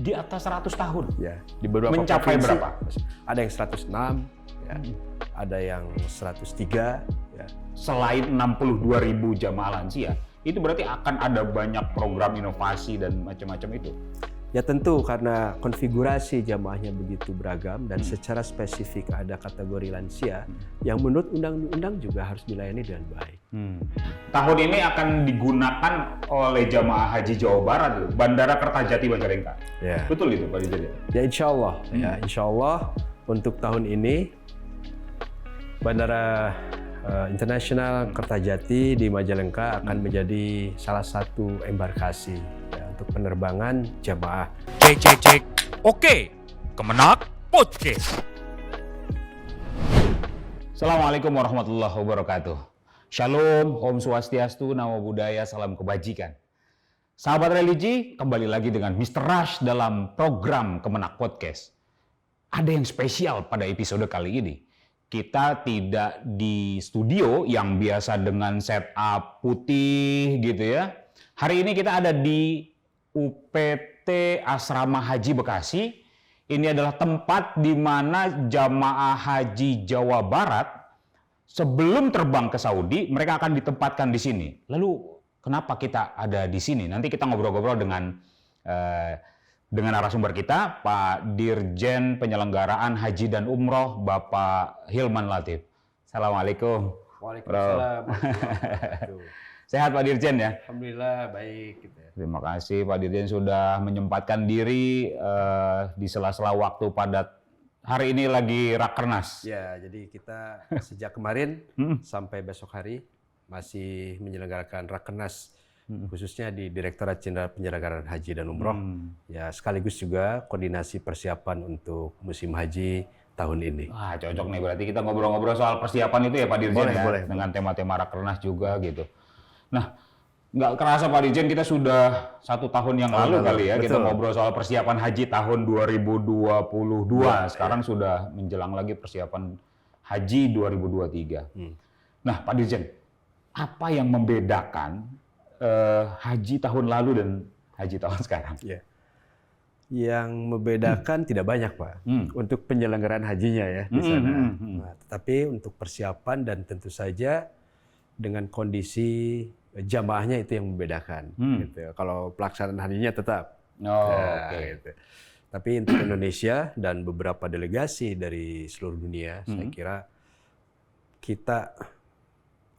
di atas 100 tahun. Ya, di beberapa mencapai provinsi, berapa? Ada yang 106, ya. Ada yang 103. Ya. Selain 62.000 jamaah lansia, itu berarti akan ada banyak program inovasi dan macam-macam itu. Ya tentu karena konfigurasi jamaahnya begitu beragam dan secara spesifik ada kategori lansia yang menurut undang-undang juga harus dilayani dengan baik. Tahun ini akan digunakan oleh jamaah haji Jawa Barat, Bandara Kertajati Majalengka. Ya. Betul itu Pak Dirjen? Ya insya Allah, ya insya Allah untuk tahun ini Bandara Internasional Kertajati di Majalengka akan menjadi salah satu embarkasi ya, untuk penerbangan jamaah. Cek. Oke, Kemenak Podcast. Assalamualaikum warahmatullahi wabarakatuh. Shalom, Om Swastiastu, Namo Buddhaya, Salam Kebajikan. Sahabat religi, kembali lagi dengan Mr. Rush dalam program Kemenak Podcast. Ada yang spesial pada episode kali ini. Kita tidak di studio yang biasa dengan setup putih gitu ya. Hari ini kita ada di UPT Asrama Haji Bekasi. Ini adalah tempat di mana jamaah haji Jawa Barat sebelum terbang ke Saudi, mereka akan ditempatkan di sini. Lalu kenapa kita ada di sini? Nanti kita ngobrol-ngobrol dengan narasumber kita, Pak Dirjen Penyelenggaraan Haji dan Umroh, Bapak Hilman Latif. Assalamualaikum. Waalaikumsalam. Sehat Pak Dirjen ya? Alhamdulillah baik. Gitu ya. Terima kasih Pak Dirjen sudah menyempatkan diri di sela-sela waktu padat. Hari ini lagi Rakernas. Ya, jadi kita sejak kemarin sampai besok hari masih menyelenggarakan Rakernas. Khususnya di Direktorat Jenderal Penyelenggaraan Haji dan Umroh. Ya, sekaligus juga koordinasi persiapan untuk musim haji tahun ini. Wah, cocok nih berarti kita ngobrol-ngobrol soal persiapan itu ya Pak Dirjen ya. Boleh. Dengan tema-tema Rakernas juga gitu. Nah, nggak kerasa Pak Dirjen kita sudah 1 tahun yang lalu kali ya. Betul. Kita ngobrol soal persiapan haji tahun 2022. Sekarang sudah menjelang lagi persiapan haji 2023. Nah, Pak Dirjen, apa yang membedakan haji tahun lalu dan haji tahun sekarang? Ya. Yang membedakan tidak banyak, Pak. Untuk penyelenggaraan hajinya ya di sana. Nah, tetapi untuk persiapan dan tentu saja dengan kondisi jamaahnya itu yang membedakan. Gitu. Kalau pelaksanaan hajinya tetap. Gitu. Tapi untuk Indonesia dan beberapa delegasi dari seluruh dunia, saya kira kita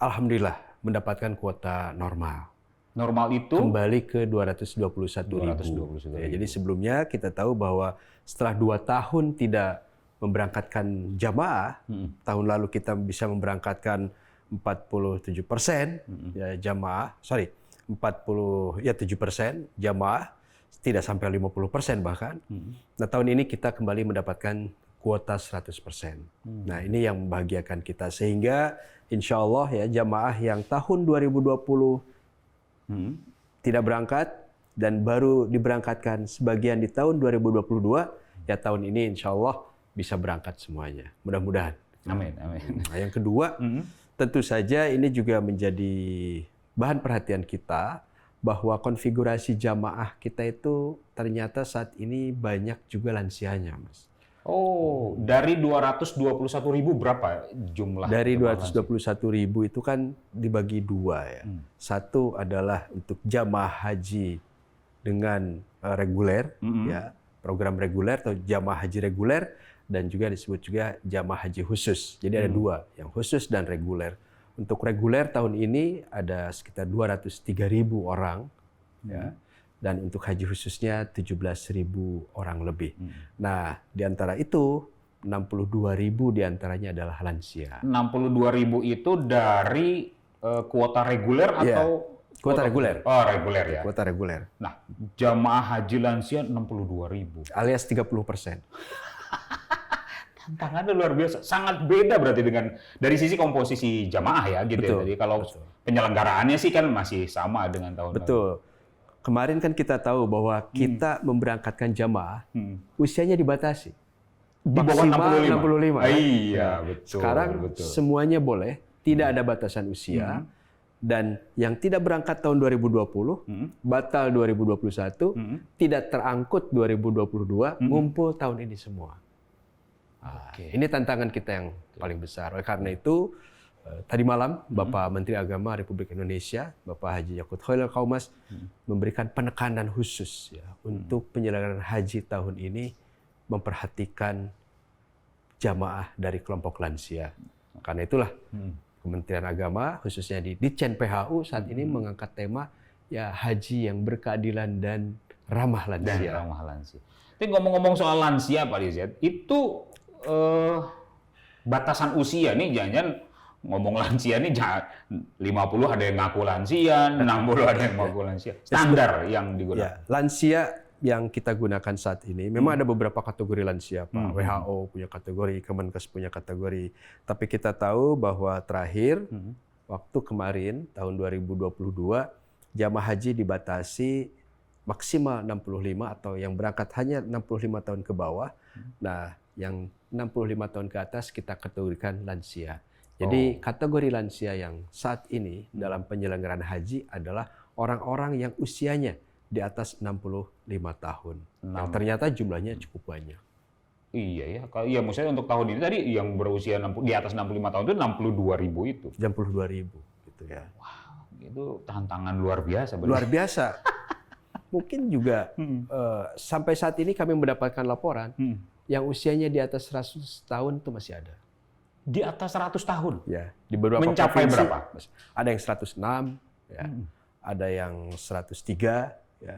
alhamdulillah mendapatkan kuota normal. Normal itu? Kembali ke 221.000. Ya, jadi sebelumnya kita tahu bahwa setelah 2 tahun tidak memberangkatkan jamaah, tahun lalu kita bisa memberangkatkan 47% ya jamaah, 7% jamaah, tidak sampai 50% bahkan. Nah, tahun ini kita kembali mendapatkan kuota 100%. Nah, ini yang membahagiakan kita sehingga insya Allah ya jamaah yang tahun 2020 tidak berangkat dan baru diberangkatkan sebagian di tahun 2022, ya tahun ini insya Allah bisa berangkat semuanya. Mudah-mudahan. Amin. Nah, yang kedua, tentu saja ini juga menjadi bahan perhatian kita bahwa konfigurasi jamaah kita itu ternyata saat ini banyak juga lansianya, Mas. Oh, dari 221.000 berapa jumlah? Dari 221.000 itu kan dibagi 2 ya. Satu adalah untuk jamaah haji dengan reguler, ya program reguler atau jamaah haji reguler, dan juga disebut juga jamaah haji khusus. Jadi ada 2, yang khusus dan reguler. Untuk reguler tahun ini ada sekitar 203.000 orang, ya. Dan untuk haji khususnya 17.000 orang lebih. Nah, di antara itu 62.000 diantaranya adalah lansia. 62.000 itu dari kuota reguler atau? Kuota reguler. Oh, reguler ya. Kuota reguler. Nah, jamaah haji lansia 62.000. Alias 30%. Tantangannya luar biasa. Sangat beda berarti dengan dari sisi komposisi jamaah ya gitu. Betul, ya. Jadi kalau penyelenggaraannya sih kan masih sama dengan tahun lalu. Betul. Kemarin kan kita tahu bahwa kita memberangkatkan jamaah, usianya dibatasi. Di bawah 65. Kan? Iya, betul. Sekarang semuanya boleh, tidak ada batasan usia. Dan yang tidak berangkat tahun 2020, batal 2021, tidak terangkut 2022, ngumpul tahun ini semua. Ini tantangan kita yang paling besar. Oleh karena itu, tadi malam Bapak Menteri Agama Republik Indonesia, Bapak Haji Yakut Khairul Qaumas, memberikan penekanan khusus ya, untuk penyelenggaraan haji tahun ini memperhatikan jamaah dari kelompok lansia. Karena itulah Kementerian Agama, khususnya di Ditjen PHU saat ini mengangkat tema ya haji yang berkeadilan dan ramah lansia. Tapi ngomong-ngomong soal lansia Pak Rizet, itu batasan usia nih jangan ngomong lansia nih 50 ada yang ngaku lansia, 60 ada yang ngaku lansia. Standar yang digunakan. Ya, lansia yang kita gunakan saat ini memang ada beberapa kategori lansia, Pak. WHO punya kategori, Kemenkes punya kategori. Tapi kita tahu bahwa terakhir waktu kemarin tahun 2022 jamaah haji dibatasi maksimal 65 atau yang berangkat hanya 65 tahun ke bawah. Nah, yang 65 tahun ke atas kita kategorikan lansia. Jadi kategori lansia yang saat ini dalam penyelenggaraan haji adalah orang-orang yang usianya di atas 65 tahun. Yang ternyata jumlahnya cukup banyak. Iya ya, iya maksudnya untuk tahun ini tadi yang berusia di atas 65 tahun itu 62.000 itu. 62.000 gitu ya. Wow, itu tantangan luar biasa. Benar. Luar biasa. Mungkin juga sampai saat ini kami mendapatkan laporan yang usianya di atas 100 tahun itu masih ada. Di atas 100 tahun? Ya, di beberapa mencapai provinsi, berapa? Ada yang 106, ya. Ada yang 103, ya.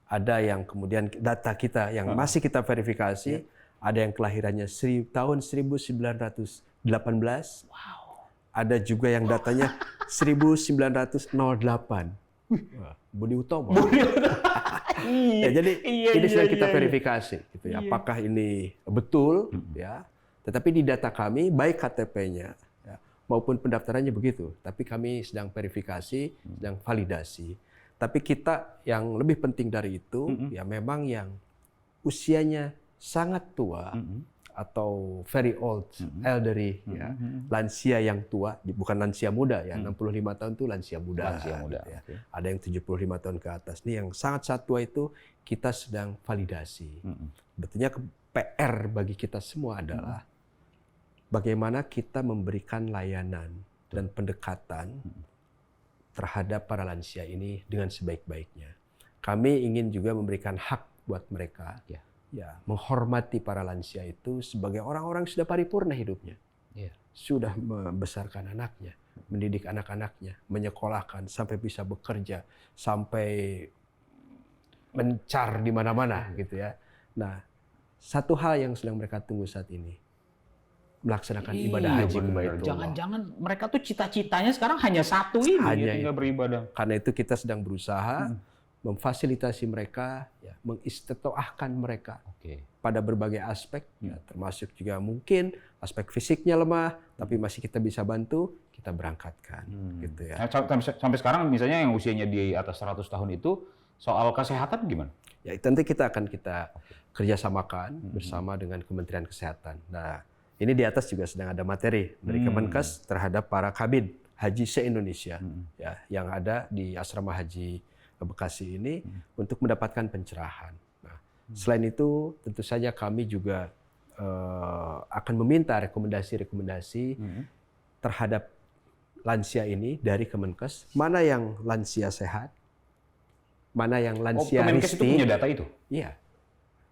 Ada yang kemudian data kita yang masih kita verifikasi, ada yang kelahirannya tahun 1918. Wow. Ada juga yang datanya 1908. Budi Utomo. Ya, jadi ini sedang kita verifikasi, gitu ya. Apakah ini betul, ya? Tetapi di data kami, baik KTP-nya ya, maupun pendaftarannya begitu. Tapi kami sedang verifikasi, sedang validasi. Tapi kita yang lebih penting dari itu, ya memang yang usianya sangat tua atau very old, elderly, ya, lansia yang tua, bukan lansia muda ya, 65 tahun itu lansia muda. Lansia muda. Gitu ya. Ada yang 75 tahun ke atas. Ini yang sangat tua itu kita sedang validasi. Betulnya PR bagi kita semua adalah bagaimana kita memberikan layanan dan pendekatan terhadap para lansia ini dengan sebaik-baiknya. Kami ingin juga memberikan hak buat mereka, ya, menghormati para lansia itu sebagai orang-orang yang sudah paripurna hidupnya, sudah membesarkan anaknya, mendidik anak-anaknya, menyekolahkan sampai bisa bekerja, sampai mencar di mana-mana, gitu ya. Nah, satu hal yang sedang mereka tunggu saat ini, melaksanakan ibadah haji ke Baitullah. Jangan-jangan mereka tuh cita-citanya sekarang hanya satu ini, hanya tinggal beribadah. Karena itu kita sedang berusaha memfasilitasi mereka, ya, mengistitoahkan mereka pada berbagai aspek, ya, termasuk juga mungkin aspek fisiknya lemah, tapi masih kita bisa bantu, kita berangkatkan, gitu ya. Nah, sampai sekarang misalnya yang usianya di atas 100 tahun itu soal kesehatan gimana? Ya, itu nanti kita akan kerjasamakan bersama dengan Kementerian Kesehatan. Nah, ini di atas juga sedang ada materi dari Kemenkes terhadap para kabin haji se-Indonesia, ya, yang ada di Asrama Haji Bekasi ini untuk mendapatkan pencerahan. Nah, selain itu, tentu saja kami juga akan meminta rekomendasi-rekomendasi terhadap lansia ini dari Kemenkes, mana yang lansia sehat, mana yang lansia Kemenkes itu risti. punya data itu? Iya.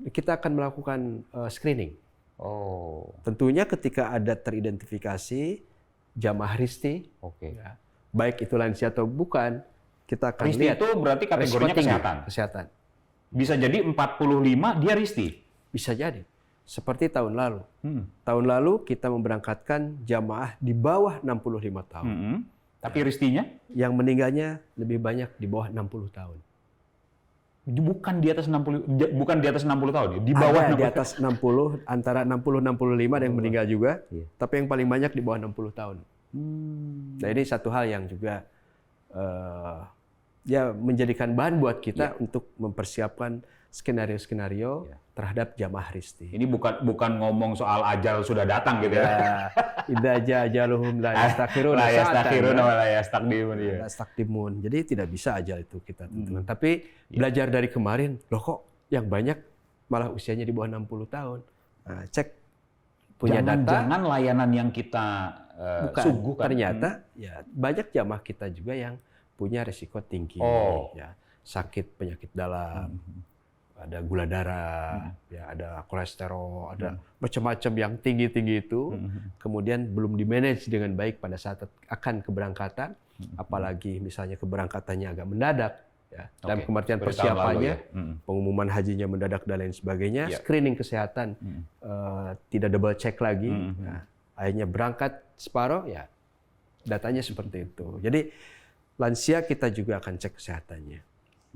Kita akan melakukan screening. Oh. Tentunya ketika ada teridentifikasi jamaah risti, ya, baik itu lansia atau bukan, kita akan risti lihat. itu berarti kategorinya kesehatan? Kesehatan. Bisa jadi 45 dia risti? Bisa jadi. Seperti tahun lalu. Tahun lalu kita memberangkatkan jamaah di bawah 65 tahun. Tapi ristinya? Yang meninggalnya lebih banyak di bawah 60 tahun. Bukan di atas 60 tahun ya, di bawah ada 60. Di atas 60, antara 60-65 ada yang meninggal juga, tapi yang paling banyak di bawah 60 tahun. Nah, ini satu hal yang juga ya menjadikan bahan buat kita untuk mempersiapkan skenario-skenario terhadap jamaah risti. Ini bukan ngomong soal ajal sudah datang gitu ya. Idza jaa ajaluhum la yastakhiruna La sa'atan, yastakhiruna wa la yastaqdimun, ya. la yastaqdimun. Jadi tidak bisa ajal itu kita tentukan. Tapi belajar dari kemarin, loh kok yang banyak malah usianya di bawah 60 tahun. Nah, cek punya data. Jangan layanan yang kita suguhkan. Ternyata ya banyak jamaah kita juga yang punya risiko tinggi, ya, sakit penyakit dalam, ada gula darah, ya, ada kolesterol, ada macam-macam yang tinggi-tinggi itu, kemudian belum di-manage dengan baik pada saat akan keberangkatan, apalagi misalnya keberangkatannya agak mendadak, ya, dalam pengertian persiapannya, pengumuman hajinya mendadak dan lain sebagainya, screening kesehatan tidak double check lagi, nah, akhirnya berangkat separuh, ya datanya seperti itu. Jadi lansia kita juga akan cek kesehatannya.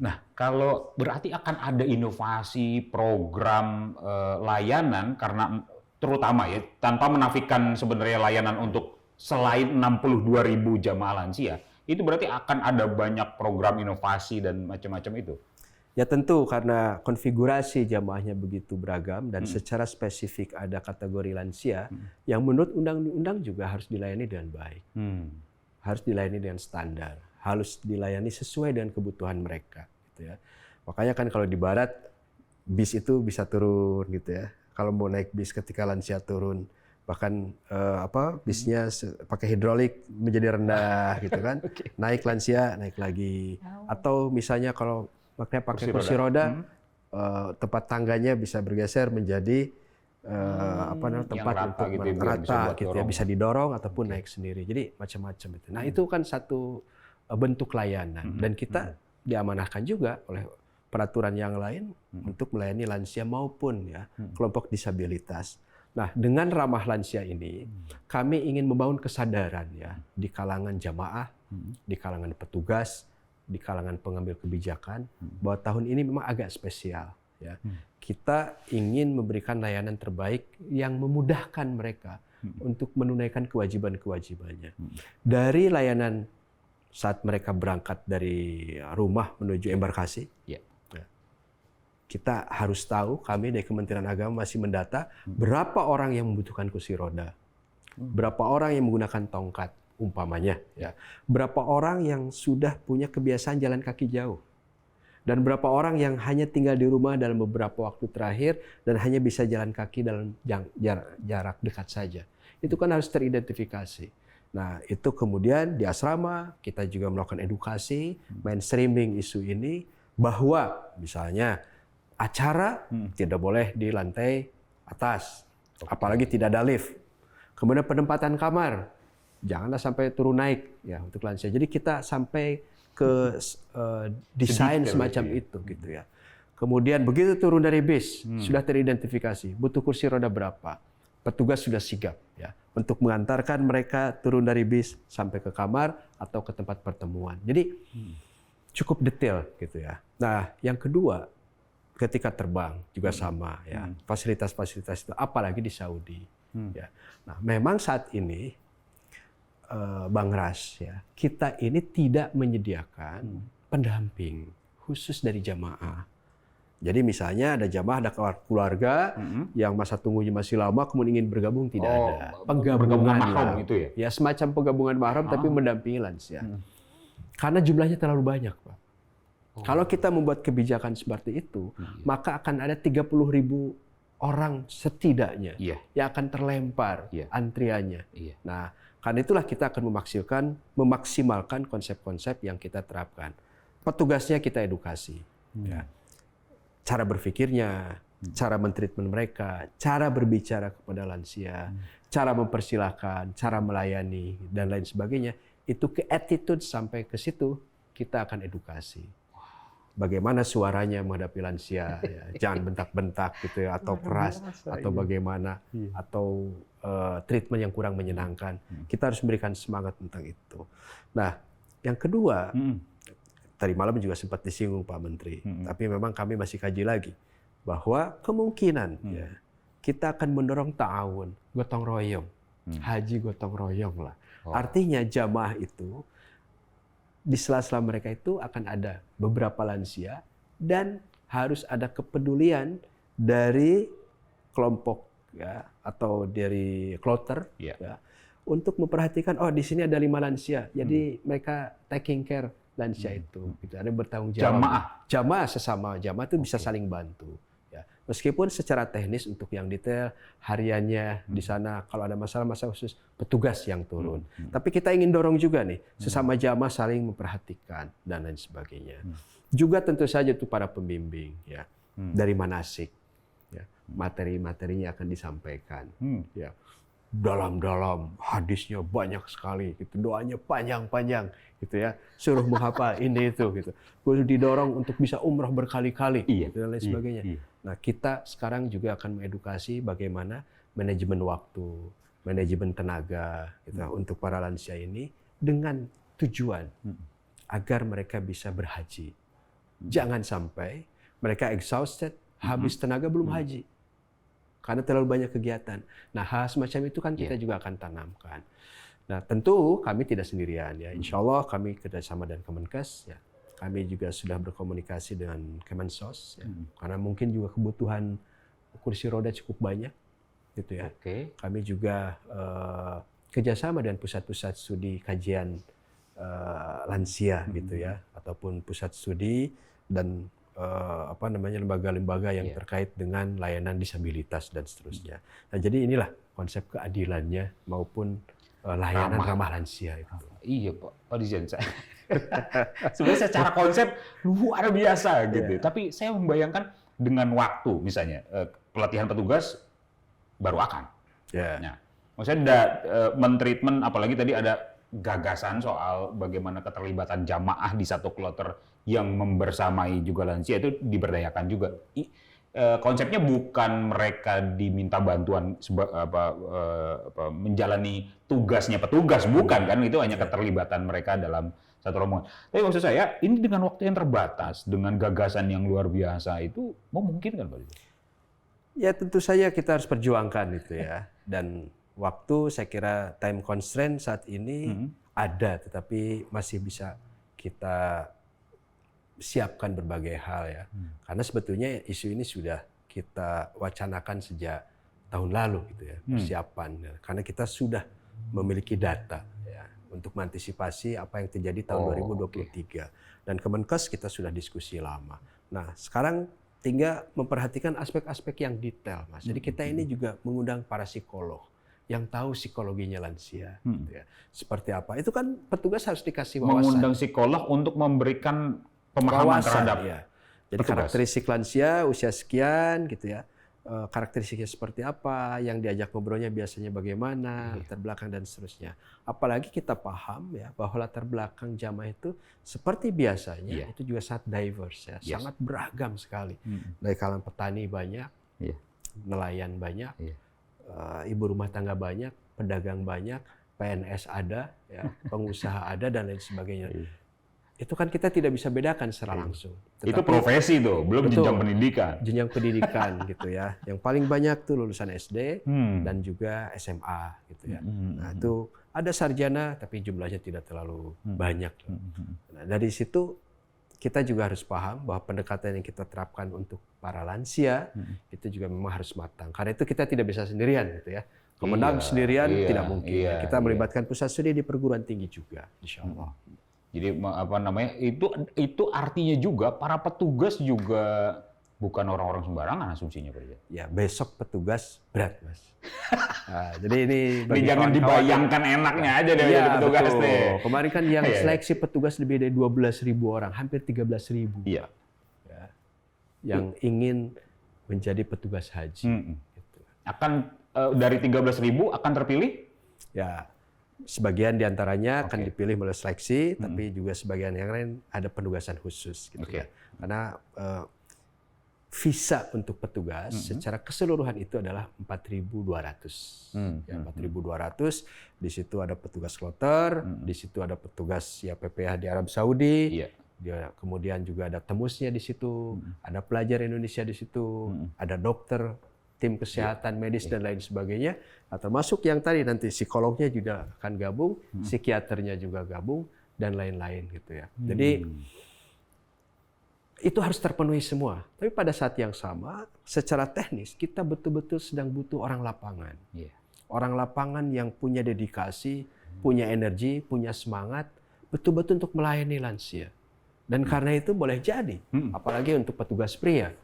Nah, kalau berarti akan ada inovasi program layanan karena terutama ya tanpa menafikan sebenarnya layanan untuk selain 62.000 jamaah lansia, itu berarti akan ada banyak program inovasi dan macam-macam itu. Ya tentu karena konfigurasi jamaahnya begitu beragam dan secara spesifik ada kategori lansia yang menurut undang-undang juga harus dilayani dengan baik. Harus dilayani dengan standar, harus dilayani sesuai dengan kebutuhan mereka, gitu ya. Makanya kan kalau di barat bis itu bisa turun, gitu ya. Kalau mau naik bis ketika lansia turun, bahkan bisnya pakai hidrolik menjadi rendah, gitu kan. Naik lansia naik lagi. Atau misalnya kalau pakai kursi roda, tempat tangganya bisa bergeser menjadi tempat rata, untuk gitu, rata, gitu ya, bisa didorong ataupun naik sendiri. Jadi macam-macam itu. Nah, itu kan satu bentuk layanan dan kita diamanahkan juga oleh peraturan yang lain untuk melayani lansia maupun ya kelompok disabilitas. Nah, dengan ramah lansia ini kami ingin membangun kesadaran ya di kalangan jamaah, di kalangan petugas, di kalangan pengambil kebijakan bahwa tahun ini memang agak spesial ya. Kita ingin memberikan layanan terbaik yang memudahkan mereka untuk menunaikan kewajiban-kewajibannya. Dari layanan saat mereka berangkat dari rumah menuju embarkasi, kita harus tahu, kami dari Kementerian Agama masih mendata berapa orang yang membutuhkan kursi roda, berapa orang yang menggunakan tongkat umpamanya, ya, berapa orang yang sudah punya kebiasaan jalan kaki jauh. Dan berapa orang yang hanya tinggal di rumah dalam beberapa waktu terakhir dan hanya bisa jalan kaki dalam jarak dekat saja. Itu kan harus teridentifikasi. Nah, itu kemudian di asrama kita juga melakukan edukasi, mainstreaming isu ini, bahwa misalnya acara tidak boleh di lantai atas, apalagi tidak ada lift. Kemudian penempatan kamar, janganlah sampai turun naik ya untuk lansia. Jadi kita sampai ke desain semacam itu gitu ya. Kemudian begitu turun dari bis sudah teridentifikasi butuh kursi roda berapa, petugas sudah sigap ya untuk mengantarkan mereka turun dari bis sampai ke kamar atau ke tempat pertemuan. Jadi cukup detail gitu ya. Nah, yang kedua ketika terbang juga sama ya, fasilitas-fasilitas itu apalagi di Saudi ya. Nah, memang saat ini Bang Ras, ya, kita ini tidak menyediakan pendamping khusus dari jamaah. Jadi misalnya ada jamaah, ada keluarga yang masa tunggunya masih lama, kemudian ingin bergabung, tidak ada. Penggabungan mahram itu ya? Ya semacam penggabungan mahram tapi mendampingi lansia. Karena jumlahnya terlalu banyak, Pak. Kalau kita membuat kebijakan seperti itu, maka akan ada 30.000 orang setidaknya yang akan terlempar antriannya. Nah, karena itulah kita akan memaksimalkan konsep-konsep yang kita terapkan. Petugasnya kita edukasi. Ya. Cara berpikirnya, cara mentreatment mereka, cara berbicara kepada lansia, cara mempersilahkan, cara melayani, dan lain sebagainya. Itu ke attitude sampai ke situ kita akan edukasi. Bagaimana suaranya menghadapi lansia, ya. Jangan bentak-bentak gitu ya, atau keras, atau bagaimana, atau treatment yang kurang menyenangkan. Kita harus memberikan semangat tentang itu. Nah, yang kedua, tadi malam juga sempat disinggung Pak Menteri, tapi memang kami masih kaji lagi bahwa kemungkinan ya, kita akan mendorong ta'awun, gotong royong, haji gotong royong lah. Artinya jamaah itu di sela-sela mereka itu akan ada beberapa lansia dan harus ada kepedulian dari kelompok ya atau dari kloter Iya. ya, untuk memperhatikan di sini ada 5 lansia. Jadi mereka taking care lansia itu gitu. Ada bertanggung jawab. Jamaah sesama jamaah itu bisa saling bantu ya. Meskipun secara teknis untuk yang detail hariannya di sana kalau ada masalah-masalah khusus petugas yang turun. Tapi kita ingin dorong juga nih sesama jamaah saling memperhatikan dan lain sebagainya. Juga tentu saja itu para pembimbing ya dari manasik ya. Materi-materinya akan disampaikan ya. Dalam-dalam hadisnya banyak sekali gitu, doanya panjang-panjang gitu ya, suruh menghafal ini itu gitu. Perlu didorong untuk bisa umrah berkali-kali gitu, dan lain sebagainya. Nah, kita sekarang juga akan mengedukasi bagaimana manajemen waktu, manajemen tenaga gitu, untuk para lansia ini dengan tujuan agar mereka bisa berhaji. Jangan sampai mereka exhausted, habis tenaga belum haji. Karena terlalu banyak kegiatan. Nah, hal semacam itu kan kita juga akan tanamkan. Nah, tentu kami tidak sendirian ya. Insya Allah kami kerjasama dengan Kemenkes ya. Kami juga sudah berkomunikasi dengan Kemensos ya. Karena mungkin juga kebutuhan kursi roda cukup banyak gitu ya. Kami juga kerjasama dengan pusat-pusat studi kajian lansia gitu ya, ataupun pusat studi dan lembaga-lembaga yang terkait dengan layanan disabilitas dan seterusnya. Nah, jadi inilah konsep keadilannya maupun layanan ramah lansia itu. Iya Pak Dirjen, sebenarnya secara konsep luar biasa gitu. Tapi saya membayangkan dengan waktu misalnya pelatihan petugas baru akan. Nah, maksudnya mentreatment, apalagi tadi ada gagasan soal bagaimana keterlibatan jamaah di satu kloter yang membersamai juga lansia itu diberdayakan juga. Konsepnya bukan mereka diminta bantuan menjalani tugasnya petugas, bukan kan? Itu hanya keterlibatan mereka dalam satu rombongan. Tapi maksud saya, ini dengan waktu yang terbatas, dengan gagasan yang luar biasa itu memungkinkan, Pak? Ya tentu saja kita harus perjuangkan itu ya. Dan waktu saya kira time constraint saat ini ada, tetapi masih bisa kita siapkan berbagai hal ya. Karena sebetulnya isu ini sudah kita wacanakan sejak tahun lalu gitu ya, persiapan. Karena kita sudah memiliki data ya untuk mengantisipasi apa yang terjadi tahun 2023. Dan Kemenkes kita sudah diskusi lama. Nah, sekarang tinggal memperhatikan aspek-aspek yang detail, Mas. Jadi kita ini juga mengundang para psikolog yang tahu psikologinya lansia gitu ya. Seperti apa? Itu kan petugas harus dikasih wawasan. Mengundang psikolog untuk memberikan pemahaman terhadap ya. Jadi karakteristik lansia usia sekian gitu ya, karakteristiknya seperti apa, yang diajak ngobrolnya biasanya bagaimana, latar belakang dan seterusnya. Apalagi kita paham ya bahwa latar belakang jamaah itu seperti biasanya itu juga sangat diverse ya, sangat beragam sekali. Dari kalangan petani banyak, nelayan banyak, ibu rumah tangga banyak, pedagang banyak, PNS ada, ya, pengusaha ada dan lain sebagainya. Itu kan kita tidak bisa bedakan secara langsung. Tetapi, itu profesi tuh, belum jenjang pendidikan. Jenjang pendidikan gitu ya. Yang paling banyak tuh lulusan SD dan juga SMA gitu ya. Nah, itu ada sarjana tapi jumlahnya tidak terlalu banyak. Nah, dari situ kita juga harus paham bahwa pendekatan yang kita terapkan untuk para lansia itu juga memang harus matang. Karena itu kita tidak bisa sendirian gitu ya. Kemenang sendirian tidak mungkin. Kita melibatkan pusat studi di perguruan tinggi juga, insya Allah. Jadi itu artinya juga para petugas juga bukan orang-orang sembarangan asumsinya, Pak. Ya, besok petugas berat, Mas. Nah, jadi ini jangan dibayangkan enaknya aja dari petugas deh. Kemarin kan yang seleksi petugas lebih dari 12.000 orang, hampir 13.000. Iya. Ya, yang ingin menjadi petugas haji. Gitu. Akan dari 13.000 akan terpilih? Ya. Sebagian diantaranya akan dipilih melalui seleksi, tapi juga sebagian yang lain ada penugasan khusus, gitu ya. Karena visa untuk petugas secara keseluruhan itu adalah 4.200. Ya, 4.200. Di situ ada petugas kloter, di situ ada petugas ya PPH di Arab Saudi. Kemudian juga ada temusnya di situ, ada pelajar Indonesia di situ, ada dokter, tim kesehatan medis dan lain sebagainya, atau masuk yang tadi nanti psikolognya juga akan gabung, psikiaternya juga gabung dan lain-lain gitu ya. Jadi itu harus terpenuhi semua. Tapi pada saat yang sama, secara teknis kita betul-betul sedang butuh orang lapangan. Iya. Orang lapangan yang punya dedikasi, punya energi, punya semangat, betul-betul untuk melayani lansia. Dan karena itu boleh jadi, apalagi untuk petugas pria,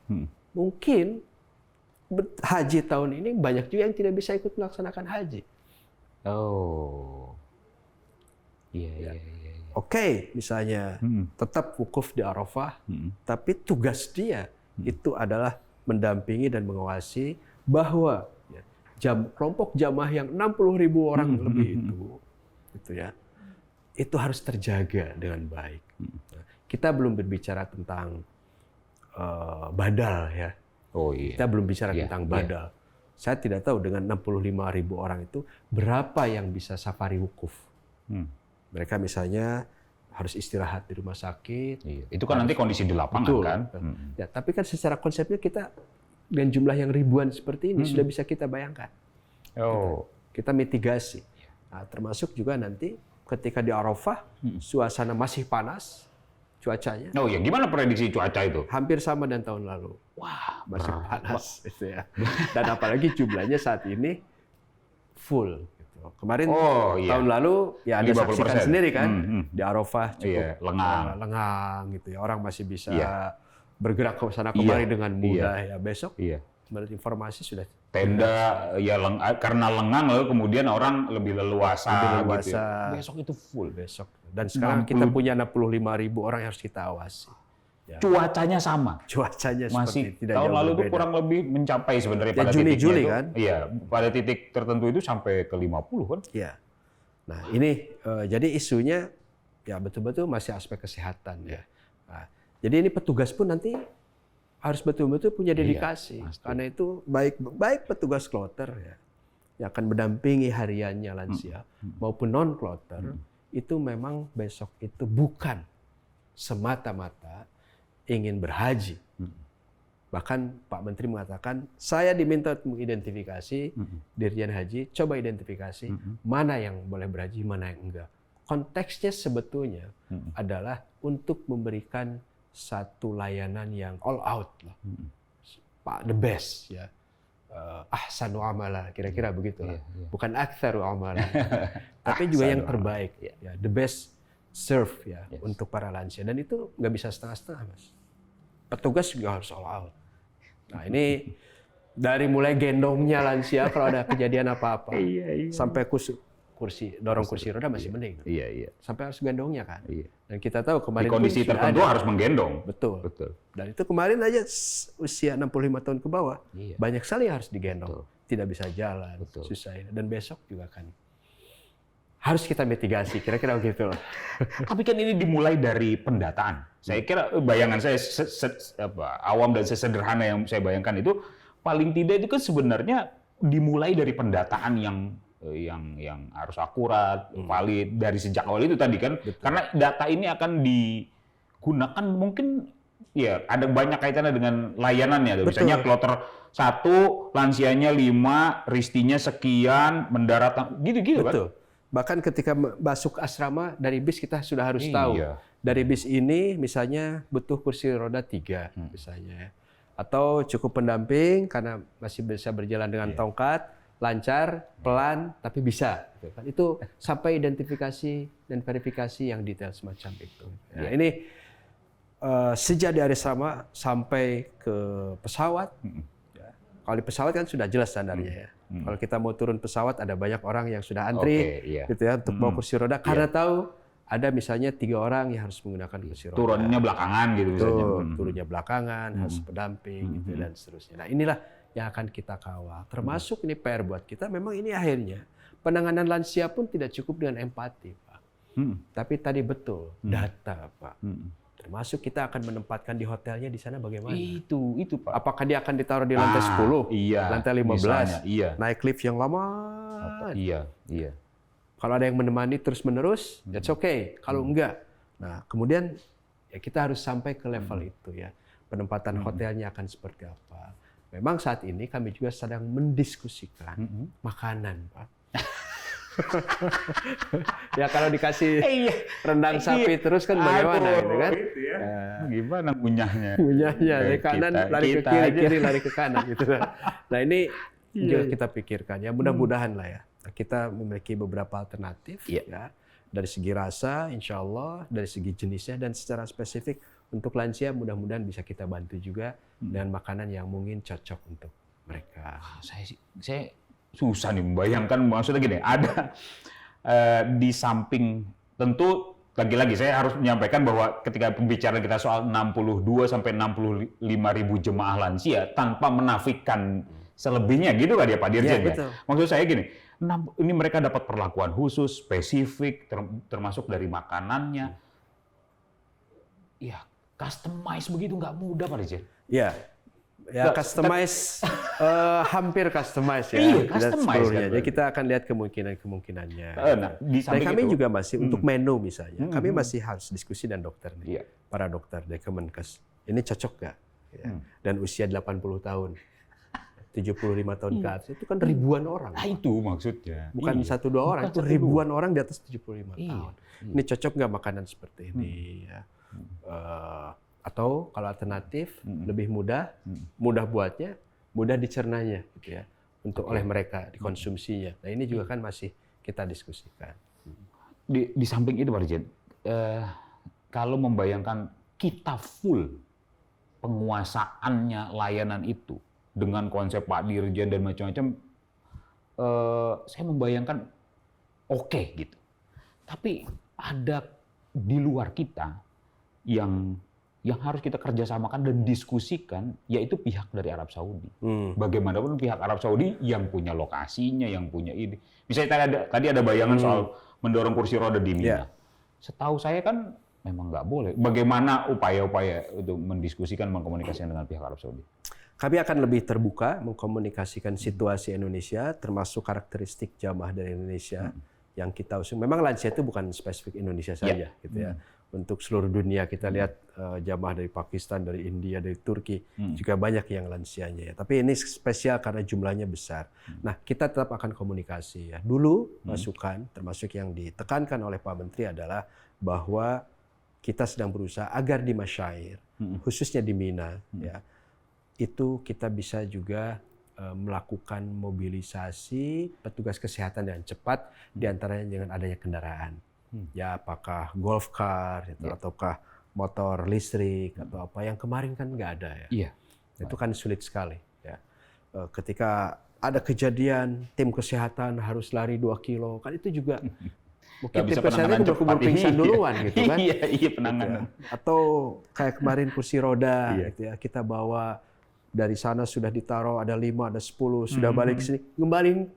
mungkin haji tahun ini banyak juga yang tidak bisa ikut melaksanakan haji. Oh. Iya. Oke, misalnya tetap wukuf di Arafah, tapi tugas dia itu adalah mendampingi dan mengawasi bahwa kelompok jamaah yang 60.000 orang lebih itu harus terjaga dengan baik. Kita belum berbicara tentang badal ya. Oh iya. Kita belum bicara tentang badal. Saya tidak tahu dengan 65.000 orang itu berapa yang bisa safari wukuf. Mereka misalnya harus istirahat di rumah sakit. Iya. Itu kan nanti kondisi di lapangan. Betul, kan. Ya, tapi kan secara konsepnya kita dengan jumlah yang ribuan seperti ini sudah bisa kita bayangkan. Oh. Kita mitigasi. Nah, termasuk juga nanti ketika di Arafah suasana masih panas cuacanya. Oh ya, gimana prediksi cuaca itu? Hampir sama dengan tahun lalu. Wah, masih panas gitu ya. Dan apalagi jumlahnya saat ini full. Gitu. Kemarin tahun lalu ya Anda 50%. saksikan sendiri kan di Arafah cukup lengang gitu ya. Orang masih bisa bergerak ke sana kemari dengan mudah ya. Besok menurut informasi sudah tenda ya karena lengang lalu kemudian orang lebih leluasa. Gitu ya. Besok itu full besok. Dan sekarang kita punya 65.000 orang yang harus kita awasi. Ya. Cuacanya sama. Cuacanya masih seperti tidak tahun jauh lalu itu berbeda. kurang lebih mencapai sebenarnya Ya, pada Juni, titiknya Juli itu. kan? Iya, pada titik tertentu itu sampai ke 50 kan? Iya. Nah, ini jadi isunya ya betul-betul masih aspek kesehatan ya. Nah, jadi ini petugas pun nanti harus betul-betul punya dedikasi. Karena itu baik petugas kloter ya yang akan mendampingi hariannya lansia maupun non kloter itu memang besok itu bukan semata-mata ingin berhaji. Bahkan Pak Menteri mengatakan, saya diminta untuk mengidentifikasi Dirjen Haji, coba identifikasi mana yang boleh berhaji, mana yang enggak. Konteksnya sebetulnya adalah untuk memberikan satu layanan yang all out lah. Pak the best ya. Ahsanu amala, kira-kira begitu lah. Bukan aktsaru amala. Tapi juga yang terbaik ya, the best serve ya untuk para lansia, dan itu nggak bisa setengah-setengah, Mas. Petugas juga harus all out. Nah, ini dari mulai gendongnya lansia kalau ada kejadian apa-apa sampai kursi roda masih mending. Iya. Sampai harus gendongnya kan. Dan kita tahu kemarin di kondisi tertentu harus menggendong. Betul. Dan itu kemarin aja usia 65 tahun ke bawah banyak sekali yang harus digendong. Tidak bisa jalan, susah. Dan besok juga kan harus kita mitigasi, kira-kira begitu lah. Tapi kan ini dimulai dari pendataan. Saya kira bayangan saya awam dan sesederhana yang saya bayangkan itu paling tidak itu kan sebenarnya dimulai dari pendataan yang harus akurat, valid dari sejak awal itu tadi kan. Betul. Karena data ini akan digunakan mungkin ya ada banyak kaitannya dengan layanannya. Misalnya kloter 1, lansianya 5, ristinya sekian, mendarat gitu-gitu kan. Betul. Bahkan ketika masuk asrama dari bis kita sudah harus tahu. Dari bis ini misalnya butuh kursi roda 3 misalnya. Atau cukup pendamping karena masih bisa berjalan dengan tongkat, lancar, pelan, tapi bisa. Itu sampai identifikasi dan verifikasi yang detail semacam itu. Nah, ini sejak dari asrama sampai ke pesawat. Kalau di pesawat kan sudah jelas standarnya ya. Kalau kita mau turun pesawat ada banyak orang yang sudah antri gitu ya untuk bawa kursi roda karena tahu ada misalnya 3 orang yang harus menggunakan kursi roda. Turunnya belakangan gitu misalnya. Turunnya belakangan, harus pendamping gitu dan seterusnya. Nah, inilah yang akan kita kawal. Termasuk ini PR buat kita, memang ini akhirnya penanganan lansia pun tidak cukup dengan empati, Pak. Tapi tadi betul, data, Pak. Termasuk kita akan menempatkan di hotelnya di sana bagaimana? Itu Pak. Apakah dia akan ditaruh di lantai 10, lantai 15, misalnya, naik lift yang lama? Iya. Kalau ada yang menemani terus-menerus, that's okay. Kalau enggak, nah kemudian ya kita harus sampai ke level itu ya. Penempatan hotelnya akan seperti apa? Memang saat ini kami juga sedang mendiskusikan makanan, Pak. Ya kalau dikasih Iya. rendang sapi terus kan bagaimana Aduh, gitu kan? itu ya. Gimana ngunyahnya? Punyanya dari kanan lari ke kita kiri, aja. kiri lari ke kanan gitu kan. Nah ini Iya, juga iya. kita pikirkan ya mudah-mudahan lah ya. Kita memiliki beberapa alternatif Iya. ya dari segi rasa insya Allah, dari segi jenisnya dan secara spesifik untuk lansia mudah-mudahan bisa kita bantu juga dengan makanan yang mungkin cocok untuk mereka. Saya susah nih membayangkan, maksudnya gini, ada di samping tentu lagi-lagi saya harus menyampaikan bahwa ketika pembicaraan kita soal 62 sampai 65 ribu jemaah lansia tanpa menafikan selebihnya gitu kan ya Pak Dirjen ya. Betul. Maksud saya gini, ini mereka dapat perlakuan khusus, spesifik, termasuk dari makanannya. Ya, customize begitu nggak mudah Pak Dirjen. Ya, ya customize hampir customize ya. Iya, tidak customize sepenuhnya. kan Jadi kita akan lihat kemungkinan-kemungkinannya. Nah, di Dan samping kami itu, juga masih untuk menu misalnya, kami masih harus diskusi dan dokter nih, Iya. para dokter dari Kemenkes. Ini cocok nggak? Ya. Dan usia 80 tahun, 75 tahun ke atas itu kan ribuan orang. Nah itu maksudnya. Bukan Iya. satu dua orang, Bukan itu satu, ribuan orang di atas 75 Iya. tahun. Ini cocok nggak makanan seperti ini? Ya. Atau kalau alternatif lebih mudah, mudah buatnya, mudah dicernanya, gitu ya, untuk oleh mereka dikonsumsinya. Nah ini juga kan masih kita diskusikan. Di samping itu Pak Dirjen, kalau membayangkan kita full penguasaannya layanan itu dengan konsep Pak Dirjen dan macam-macam, saya membayangkan oke gitu. Tapi ada di luar kita yang harus kita kerjasamakan dan diskusikan, yaitu pihak dari Arab Saudi. Bagaimanapun pihak Arab Saudi yang punya lokasinya, yang punya ini. Misalnya tadi ada bayangan soal mendorong kursi roda di Mina. Yeah. Setahu saya kan memang nggak boleh. Bagaimana upaya-upaya untuk mendiskusikan, mengkomunikasikan dengan pihak Arab Saudi? Kami akan lebih terbuka mengkomunikasikan situasi Indonesia, termasuk karakteristik jamaah dari Indonesia yang kita usung. Memang lansia itu bukan spesifik Indonesia saja, gitu ya. Untuk seluruh dunia kita lihat jamaah dari Pakistan, dari India, dari Turki juga banyak yang lansianya ya. Tapi ini spesial karena jumlahnya besar. Nah, kita tetap akan komunikasi ya. Dulu masukan termasuk yang ditekankan oleh Pak Menteri adalah bahwa kita sedang berusaha agar di masyair, khususnya di Mina ya, itu kita bisa juga melakukan mobilisasi petugas kesehatan yang cepat diantaranya dengan adanya kendaraan. Ya apakah golf car ataukah motor listrik atau apa yang kemarin kan nggak ada ya. Iya. Itu kan sulit sekali ya. Ketika ada kejadian tim kesehatan harus lari 2 kilo kan itu juga mungkin tim kesehatan udah keburu pingsan duluan gitu kan. Iya penanganan. Atau kayak kemarin kursi roda gitu ya, kita bawa dari sana sudah ditaruh ada 5, ada 10, sudah balik ke sini.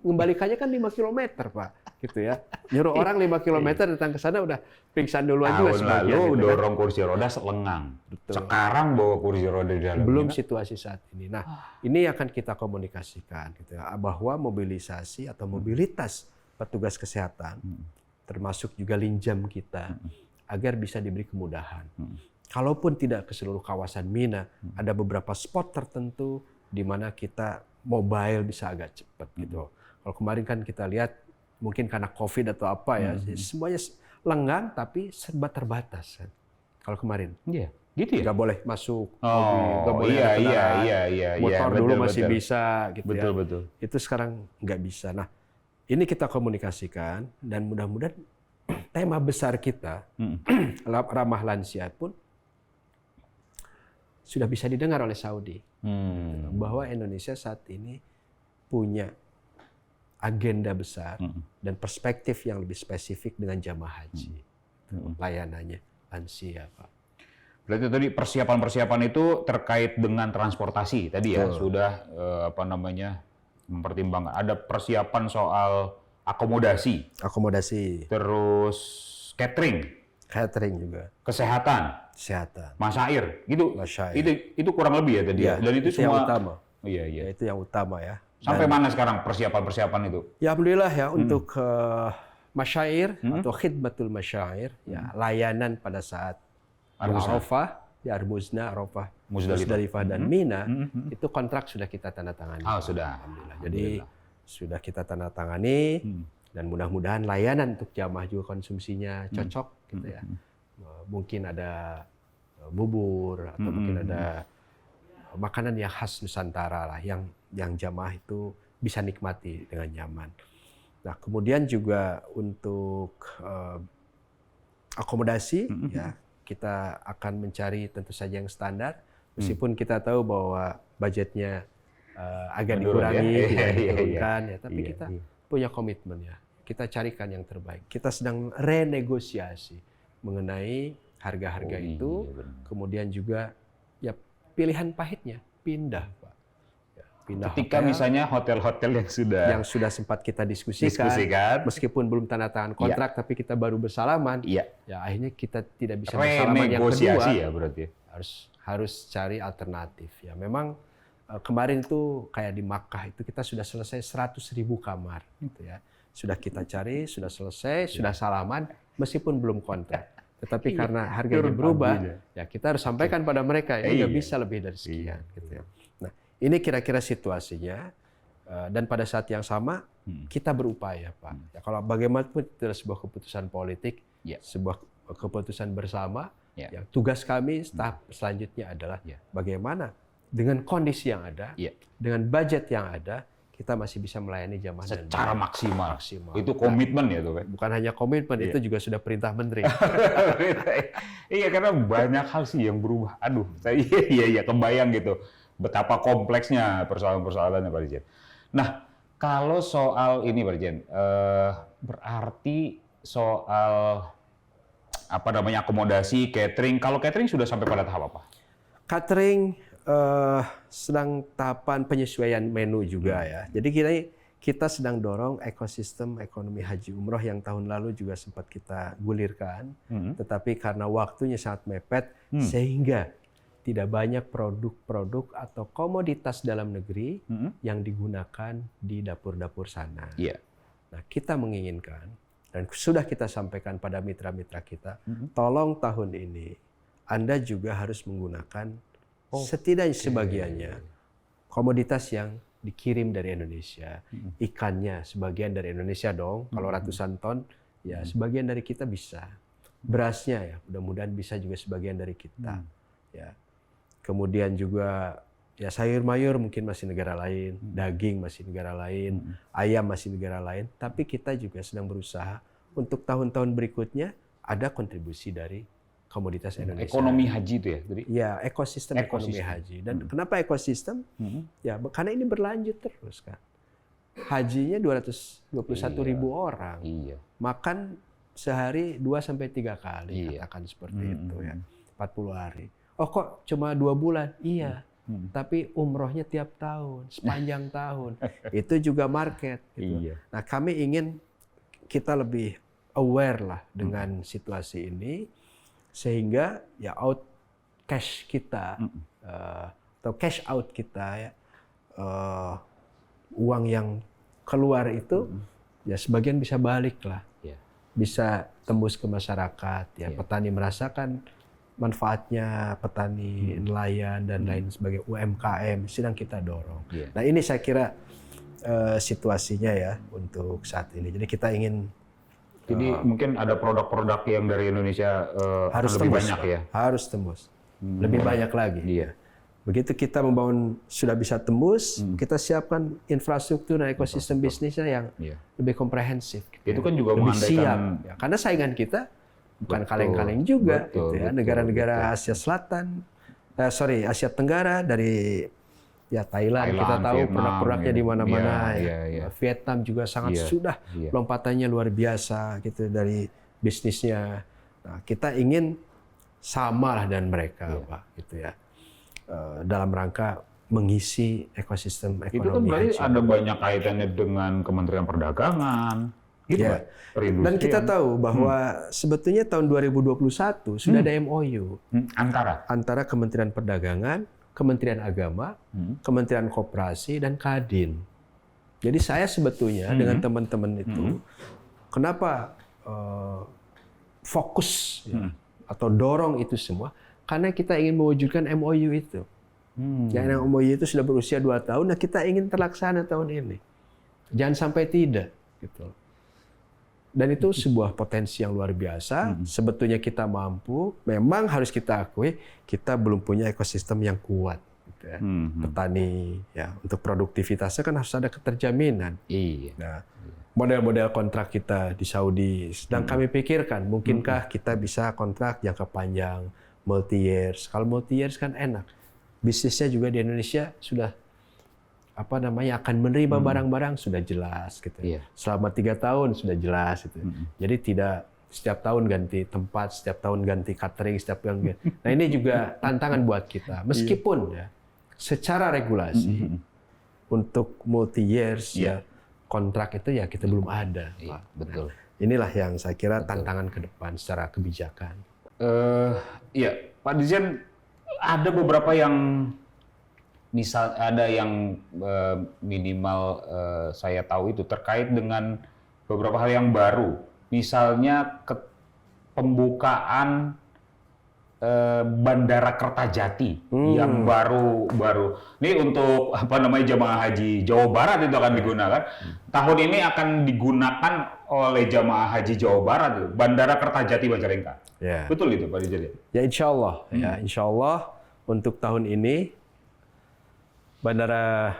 Ngembalikannya kan 5 km, Pak. Gitu ya. Nyuruh orang 5 km datang ke sana udah pingsan duluan juga Tahun sebagian. lalu Gitu, dorong kursi roda selengang. Sekarang bawa kursi roda di dalam. Belum situasi saat ini. Nah, ini akan kita komunikasikan gitu ya, bahwa mobilisasi atau mobilitas petugas kesehatan termasuk juga linjam kita agar bisa diberi kemudahan. Kalaupun tidak ke seluruh kawasan Mina, ada beberapa spot tertentu di mana kita mobile bisa agak cepat gitu. Kalau kemarin kan kita lihat mungkin karena COVID atau apa ya, semuanya lenggang tapi serba terbatas kan. Kalau kemarin. Iya, gitu ya. Nggak boleh masuk Oh, nggak boleh iya, ada kendaraan. iya. Motor dulu masih bisa gitu ya. Betul. Itu sekarang nggak bisa. Nah, ini kita komunikasikan dan mudah-mudahan tema besar kita ramah lansia pun sudah bisa didengar oleh Saudi. Bahwa Indonesia saat ini punya agenda besar dan perspektif yang lebih spesifik dengan jamaah haji. Layanannya lansia, Pak. Berarti tadi persiapan-persiapan itu terkait dengan transportasi tadi ya, sudah mempertimbangkan. Ada persiapan soal akomodasi, terus catering juga, kesehatan, masyair, gitu. Itu kurang lebih ya tadi ya. Dan itu semua yang utama. Iya. Itu yang utama ya. Sampai mana sekarang persiapan-persiapan itu? Ya alhamdulillah ya untuk masyair atau khidmatul masyair ya, layanan pada saat Arafah, di Arbuzna, Arafah, Musdalifah dan Mina itu kontrak sudah kita tanda tangani. Oh, sudah. Alhamdulillah. Jadi sudah kita tanda tangani Dan mudah-mudahan layanan untuk jamaah juga konsumsinya cocok gitu ya. Mungkin ada bubur atau mungkin ada makanan yang khas Nusantara lah yang jamaah itu bisa nikmati dengan nyaman. Nah, kemudian juga untuk akomodasi ya, kita akan mencari tentu saja yang standar meskipun kita tahu bahwa budgetnya agak dikurangi, diturunkan ya, tapi kita punya komitmen ya. Kita carikan yang terbaik. Kita sedang renegosiasi mengenai harga-harga itu, kemudian juga ya pilihan pahitnya pindah, Pak. Ya, pindah ketika hotel, misalnya hotel-hotel yang sudah sempat kita diskusikan, meskipun belum tanda tangan kontrak, tapi kita baru bersalaman, ya akhirnya kita tidak bisa bersalaman yang kedua. Ya berarti harus cari alternatif. Ya memang kemarin itu kayak di Makkah itu kita sudah selesai 100.000 kamar, gitu ya. Sudah kita cari, sudah selesai, sudah salaman, meskipun belum kontrak. Tetapi karena harganya berubah, ya kita harus sampaikan pada mereka ini nggak bisa lebih dari sekian. Gitu ya. Nah, ini kira-kira situasinya. Dan pada saat yang sama kita berupaya, Pak. Ya, kalau bagaimanapun itu adalah sebuah keputusan politik, sebuah keputusan bersama. Ya, tugas kami tahap selanjutnya adalah bagaimana dengan kondisi yang ada, dengan budget yang ada, kita masih bisa melayani jamaah secara maksimal. Itu komitmen ya tuh, bukan hanya komitmen, itu juga sudah perintah menteri. Iya, karena banyak hal sih yang berubah. Aduh, saya kebayang gitu betapa kompleksnya persoalan-persoalannya, Pak Dirjen. Nah, kalau soal ini, Pak Dirjen, berarti soal akomodasi, catering. Kalau catering sudah sampai pada tahap apa? Catering sedang tahapan penyesuaian menu juga ya. Jadi kita sedang dorong ekosistem ekonomi haji umroh yang tahun lalu juga sempat kita gulirkan. Tetapi karena waktunya sangat mepet sehingga tidak banyak produk-produk atau komoditas dalam negeri yang digunakan di dapur-dapur sana. Nah, kita menginginkan dan sudah kita sampaikan pada mitra-mitra kita, tolong tahun ini Anda juga harus menggunakan setidaknya sebagiannya komoditas yang dikirim dari Indonesia, ikannya sebagian dari Indonesia dong. Kalau ratusan ton, ya sebagian dari kita bisa. Berasnya ya, mudah-mudahan bisa juga sebagian dari kita. Ya, kemudian juga ya sayur mayur mungkin masih negara lain, daging masih negara lain, ayam masih negara lain. Tapi kita juga sedang berusaha untuk tahun-tahun berikutnya ada kontribusi dari komoditas Indonesia. Ekonomi haji itu ya? Jadi, ya, ekosistem ekonomi haji. Dan kenapa ekosistem? Ya, karena ini berlanjut terus kan. Hajinya 221.000 orang. Makan sehari 2-3 kali, katakan seperti itu ya. 40 hari. Oh kok cuma 2 bulan? Iya. Tapi umrohnya tiap tahun, sepanjang tahun. Itu juga market. Gitu. Nah, kami ingin kita lebih aware lah dengan situasi ini. Sehingga ya out cash kita atau cash out kita ya uang yang keluar itu ya sebagian bisa balik lah, bisa tembus ke masyarakat ya. Petani merasakan manfaatnya, petani nelayan dan lain sebagainya, UMKM sedang kita dorong. Nah, ini saya kira situasinya ya untuk saat ini. Jadi kita ingin mungkin ada produk-produk yang dari Indonesia harus lebih tembus, banyak ya? Harus tembus. Lebih banyak lagi. Begitu kita membangun, sudah bisa tembus, kita siapkan infrastruktur dan ekosistem bisnisnya yang lebih komprehensif. Itu kan juga lebih mengandaikan... siap. Ya, karena saingan kita bukan kaleng-kaleng juga. Negara-negara Asia Selatan, Asia Tenggara, dari ya Thailand kita tahu produk-produknya di mana-mana. Vietnam juga sangat sudah lompatannya luar biasa gitu dari bisnisnya. Nah, kita ingin sama lah dengan mereka, Pak, gitu ya. Dalam rangka mengisi ekosistem ekonomi. Itu kan berarti ada banyak kaitannya dengan Kementerian Perdagangan, gitu ya. Dan kita tahu bahwa sebetulnya tahun 2021 sudah ada MOU antara Kementerian Perdagangan, Kementerian Agama, Kementerian Koperasi, dan Kadin. Jadi saya sebetulnya dengan teman-teman itu, kenapa fokus atau dorong itu semua? Karena kita ingin mewujudkan MOU itu. Yang MOU itu sudah berusia 2 tahun, nah kita ingin terlaksana tahun ini. Jangan sampai tidak. Gitu. Dan itu sebuah potensi yang luar biasa. Sebetulnya kita mampu, memang harus kita akui kita belum punya ekosistem yang kuat. Gitu ya. Petani, ya untuk produktivitasnya kan harus ada keterjaminan. Iya. Nah, model-model kontrak kita di Saudi sedang kami pikirkan, mungkinkah kita bisa kontrak jangka panjang, multi years. Kalau multi years kan enak. Bisnisnya juga di Indonesia sudah akan menerima barang-barang sudah jelas gitu. Iya. Selama 3 tahun sudah jelas gitu. Jadi tidak setiap tahun ganti tempat, setiap tahun ganti catering, setiap tahun ganti. Nah, ini juga tantangan buat kita. Meskipun ya secara regulasi untuk multi years ya kontrak itu ya kita belum ada. Iya, Pak. betul. Nah, inilah yang saya kira tantangan ke depan secara kebijakan. Iya, Pak Dirjen, ada beberapa yang ada yang minimal saya tahu itu terkait dengan beberapa hal yang baru. Misalnya pembukaan Bandara Kertajati yang baru. Ini untuk jamaah haji Jawa Barat itu akan digunakan. Tahun ini akan digunakan oleh jamaah haji Jawa Barat itu, Bandara Kertajati Majalengka. Ya. Betul itu Pak Dirjen? Ya insya Allah, insya Allah untuk tahun ini Bandara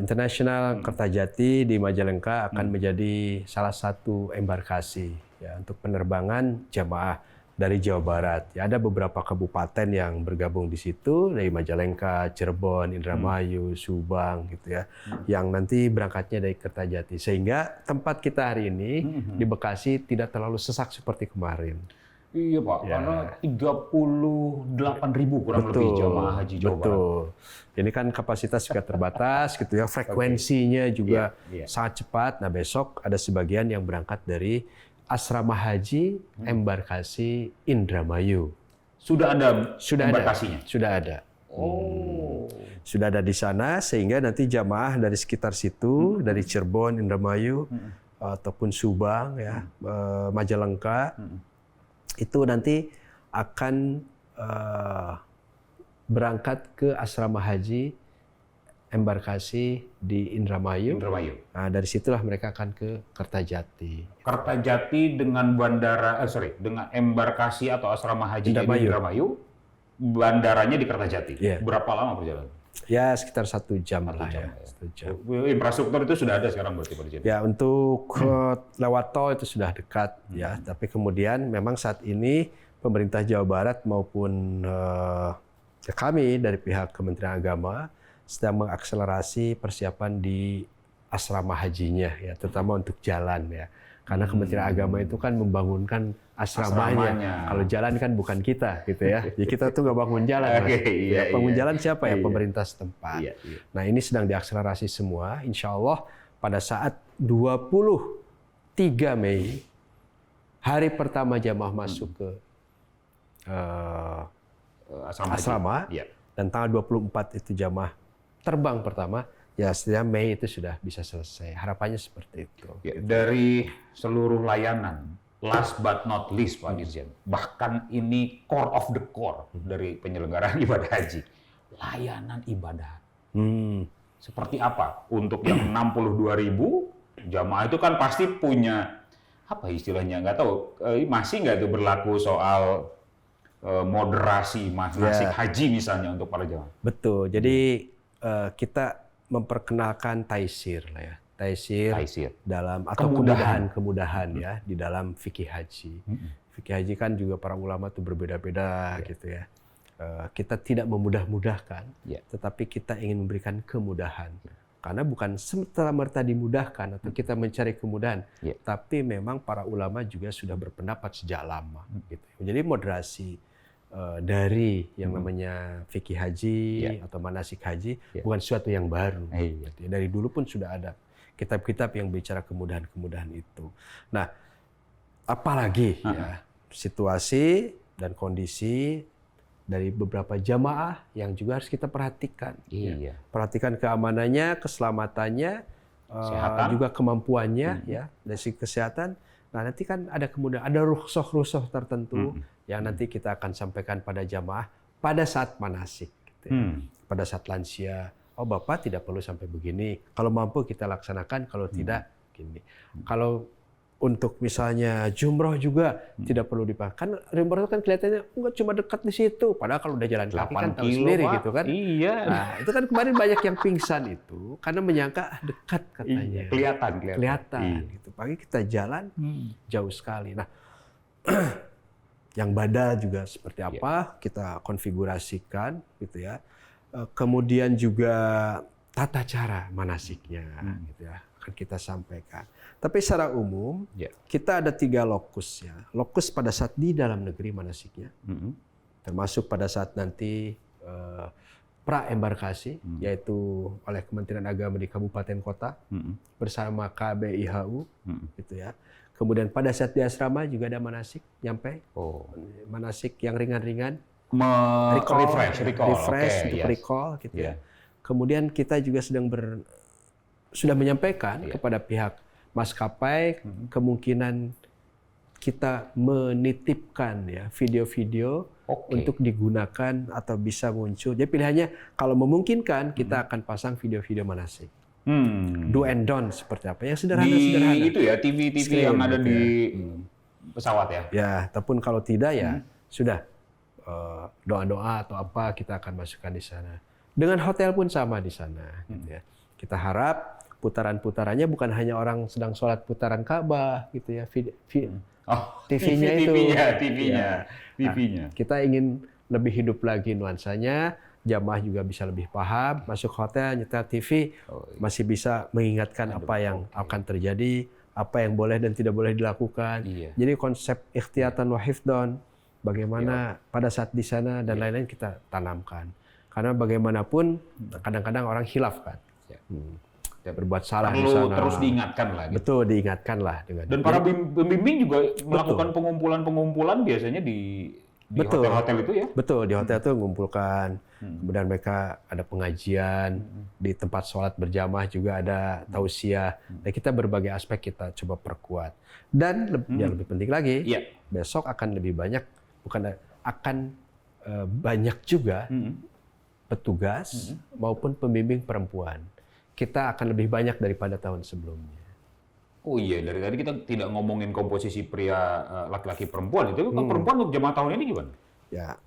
Internasional Kertajati di Majalengka akan menjadi salah satu embarkasi ya untuk penerbangan jamaah dari Jawa Barat. Ya, ada beberapa kabupaten yang bergabung di situ dari Majalengka, Cirebon, Indramayu, Subang gitu ya. Yang nanti berangkatnya dari Kertajati sehingga tempat kita hari ini di Bekasi tidak terlalu sesak seperti kemarin. Iya Pak, karena 38.000 kurang lebih jamaah haji Jawa Barat. Ini kan kapasitas juga terbatas gitu ya, frekuensinya juga sangat cepat. Nah besok ada sebagian yang berangkat dari asrama haji embarkasi Indramayu. Sudah ada embarkasinya? Sudah ada. Sudah ada di sana sehingga nanti jamaah dari sekitar situ, dari Cirebon, Indramayu, ataupun Subang, ya, Majalengka, itu nanti akan berangkat ke asrama haji embarkasi di Indramayu. Nah, dari situlah mereka akan ke Kertajati. Kertajati dengan dengan embarkasi atau asrama haji di Indramayu, bandaranya di Kertajati. Yeah. Berapa lama perjalanan? Ya sekitar 1 jam lah ya. 1 jam. Infrastruktur itu sudah ada sekarang berarti Pak Dirjen? Ya untuk lewat tol itu sudah dekat ya. Tapi kemudian memang saat ini pemerintah Jawa Barat maupun kami dari pihak Kementerian Agama sedang mengakselerasi persiapan di asrama hajinya ya, terutama untuk jalan ya. Karena Kementerian Agama itu kan membangunkan asramanya. Kalau jalan kan bukan kita gitu ya. Ya kita tuh nggak bangun jalan. Bangun jalan siapa ya? Pemerintah setempat. Nah ini sedang diakselerasi semua. Insya Allah pada saat 23 Mei hari pertama jamaah masuk ke asrama dan tanggal 24 itu jamaah terbang pertama. Ya setidaknya Mei itu sudah bisa selesai. Harapannya seperti itu. Ya, dari seluruh layanan, last but not least Pak Dirjen, bahkan ini core of the core dari penyelenggaraan ibadah haji, layanan ibadah. Seperti apa? Untuk yang 62.000 jamaah itu kan pasti punya, apa istilahnya, nggak tahu, masih nggak itu berlaku soal moderasi manasik haji misalnya untuk para jamaah? Betul, jadi kita memperkenalkan taisir lah ya, taisir dalam atau kemudahan ya di dalam fikih haji. Fikih haji kan juga para ulama itu berbeda-beda gitu ya. Kita tidak memudah-mudahkan, tetapi kita ingin memberikan kemudahan. Karena bukan serta-merta dimudahkan atau kita mencari kemudahan, tapi memang para ulama juga sudah berpendapat sejak lama. Gitu. Jadi moderasi dari yang namanya fikih haji atau manasik haji bukan sesuatu yang baru. Dari dulu pun sudah ada kitab-kitab yang bicara kemudahan-kemudahan itu. Nah, apalagi ya situasi dan kondisi dari beberapa jamaah yang juga harus kita perhatikan. Ya. Perhatikan keamanannya, keselamatannya, juga kemampuannya ya dari segi kesehatan. Nah, nanti kan ada kemudahan, ada rukhsah-rukhsah tertentu yang nanti kita akan sampaikan pada jamaah pada saat manasik. Gitu ya. Pada saat lansia, oh Bapak tidak perlu sampai begini. Kalau mampu kita laksanakan, kalau tidak gini. Kalau untuk misalnya jumroh juga tidak perlu dipakai. Kan jumroh itu kan kelihatannya enggak cuma dekat di situ. Padahal kalau udah jalan kaki kan 8 tahu kilo, sendiri Pak. gitu kan. Iya. Nah, itu kan kemarin banyak yang pingsan itu karena menyangka dekat katanya. Iya, kelihatan. Kelihatan Iya. gitu. Pagi kita jalan jauh sekali. Nah, yang badan juga seperti apa kita konfigurasikan gitu ya. Kemudian juga tata cara manasiknya gitu ya akan kita sampaikan. Tapi secara umum kita ada 3 lokus ya. Lokus pada saat di dalam negeri manasiknya, termasuk pada saat nanti pra embarkasi yaitu oleh Kementerian Agama di kabupaten kota bersama KBIHU gitu ya. Kemudian pada saat di asrama juga ada manasik nyampe. Manasik yang ringan-ringan. Refresh Untuk recall gitu ya. Kemudian kita juga sudah menyampaikan kepada pihak maskapai kemungkinan kita menitipkan ya video-video untuk digunakan atau bisa muncul. Jadi pilihannya kalau memungkinkan kita akan pasang video-video manasik. Do and don't seperti apa? Yang sederhana-sederhana. Itu ya TV Screen, yang ada gitu di pesawat ya. Ya, ataupun kalau tidak ya sudah doa-doa atau apa kita akan masukkan di sana. Dengan hotel pun sama di sana. Gitu ya. Kita harap putaran-putarannya bukan hanya orang sedang sholat putaran Ka'bah gitu ya. TV-nya itu. TV-nya. Kita ingin lebih hidup lagi nuansanya. Jamaah juga bisa lebih paham. Masuk hotel, nyetel TV, masih bisa mengingatkan apa yang akan terjadi, apa yang boleh dan tidak boleh dilakukan. Jadi konsep ikhtiyatan wa hifdon, bagaimana pada saat di sana dan lain-lain kita tanamkan. Karena bagaimanapun kadang-kadang orang khilaf kan. Berbuat salah di sana. Terus diingatkan lah. Gitu. Betul, diingatkan lah. Dan para pembimbing juga melakukan pengumpulan-pengumpulan biasanya di hotel-hotel itu ya? Betul, di hotel itu mengumpulkan. Kemudian mereka ada pengajian, di tempat sholat berjamaah juga ada tausiah. Dan kita berbagai aspek kita coba perkuat. Dan yang lebih penting lagi, besok akan lebih banyak, banyak juga petugas maupun pembimbing perempuan. Kita akan lebih banyak daripada tahun sebelumnya. Oh iya, dari tadi kita tidak ngomongin komposisi pria laki-laki perempuan. Itu kan perempuan untuk jamaah tahun ini gimana? Ya.